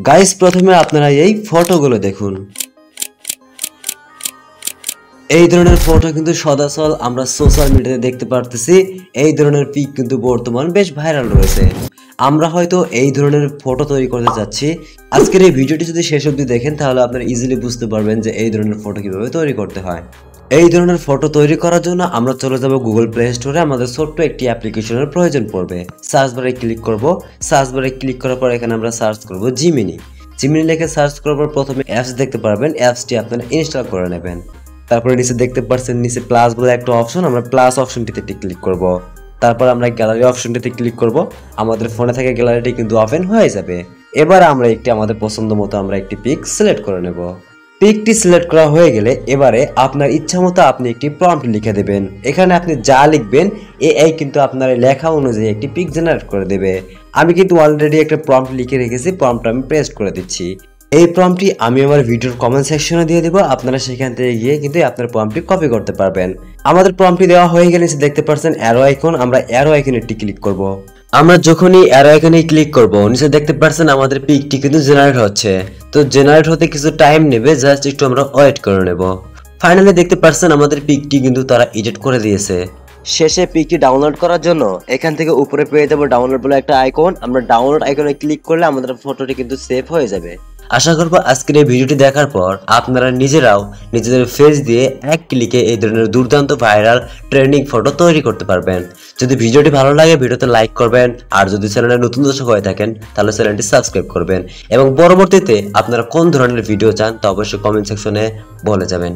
Guys প্রথমে আপনারা এই ফটোগুলো দেখুন। এই ধরনের ফটো কিন্তু সদাসল আমরা সোশ্যাল মিডিয়াতে দেখতে পারতেছি। এই ধরনের পিক কিন্তু বর্তমান বেশ ভাইরাল রয়েছে। আমরা হয়তো এই ধরনের ফটো তৈরি করতে যাচ্ছি। আজকের এই ভিডিওটি যদি শেষ অবধি দেখেন তাহলে আপনারা ইজিলি বুঝতে পারবেন যে এই ধরনের ফটো কিভাবে তৈরি করতে হয়। এই ধরনের ফটো তৈরি করার জন্য আমরা চলে যাব গুগল প্লে স্টোরে। আমাদের ছোট্ট একটি অ্যাপ্লিকেশনের প্রয়োজন পড়বে। সার্চ বারে ক্লিক করব। সার্চ বারে ক্লিক করার পর এখানে আমরা সার্চ করব জিমিনি। জিমিনি লিখে সার্চ করার পর প্রথমে অ্যাপস দেখতে পারবেন। অ্যাপসটি আপনারা ইনস্টল করে নেবেন। তারপরে নিচে দেখতে পাচ্ছেন নিচে প্লাস বলে একটা অপশন, আমরা প্লাস অপশনটিতে ক্লিক করব। তারপর আমরা গ্যালারি অপশনটিতে ক্লিক করব। আমাদের ফোনে থেকে গ্যালারিটি কিন্তু ওপেন হয়ে যাবে। এবার আমরা আমাদের পছন্দ মতো আমরা একটি পিক সিলেক্ট করে নেব। পিকটি সিলেক্ট করা হয়ে গেলে এবারে আপনার ইচ্ছা মতো আপনি একটি প্রম্পট লিখে দেবেন। এখানে আপনি যা লিখবেন এআই কিন্তু আপনার লেখা অনুযায়ী একটি পিক জেনারেট করে দেবে। আমি কিন্তু অলরেডি একটা প্রম্পট লিখে রেখেছি, প্রম্পট আমি পেস্ট করে দিচ্ছি। এই প্রম্পটটি আমি আমার ভিডিওর কমেন্ট সেকশনে দিয়ে দেবো। আপনারা সেখান থেকে গিয়ে কিন্তু আপনার প্রম্পটটি কপি করতে পারবেন। আমাদের প্রম্পটটি দেওয়া হয়ে গেলে দেখতে পাচ্ছেন অ্যারো আইকন, আমরা অ্যারো আইকনে ক্লিক করব। আমরা যখনই অ্যারো আইকনে ক্লিক করব নিচে দেখতে পাচ্ছেন আমাদের পিকটি কিন্তু জেনারেট হচ্ছে। তো জেনারেট হতে কিছু টাইম নেবে, জাস্ট একটু আমরা ওয়েট করে নেব। ফাইনালি দেখতে পাচ্ছেন আমাদের পিকটি কিন্তু তারা এডিট করে দিয়েছে। শেষে পিকটি ডাউনলোড করার জন্য এখান থেকে উপরে পেয়ে যাবো ডাউনলোড বলে একটা আইকন। আমরা ডাউনলোড আইকনে ক্লিক করলে আমাদের ফটোটি কিন্তু সেভ হয়ে যাবে। আশা করবো আজকের এই ভিডিওটি দেখার পর আপনারা নিজেরাও নিজেদের ফেস দিয়ে এক ক্লিকে এই ধরনের দুর্দান্ত ভাইরাল ট্রেন্ডিং ফটো তৈরি করতে পারবেন। যদি ভিডিওটি ভালো লাগে ভিডিওতে লাইক করবেন, আর যদি চ্যানেলে নতুন দর্শক হয়ে থাকেন তাহলে চ্যানেলটি সাবস্ক্রাইব করবেন, এবং পরবর্তীতে আপনারা কোন ধরনের ভিডিও চান তা অবশ্যই কমেন্ট সেকশনে বলে যাবেন।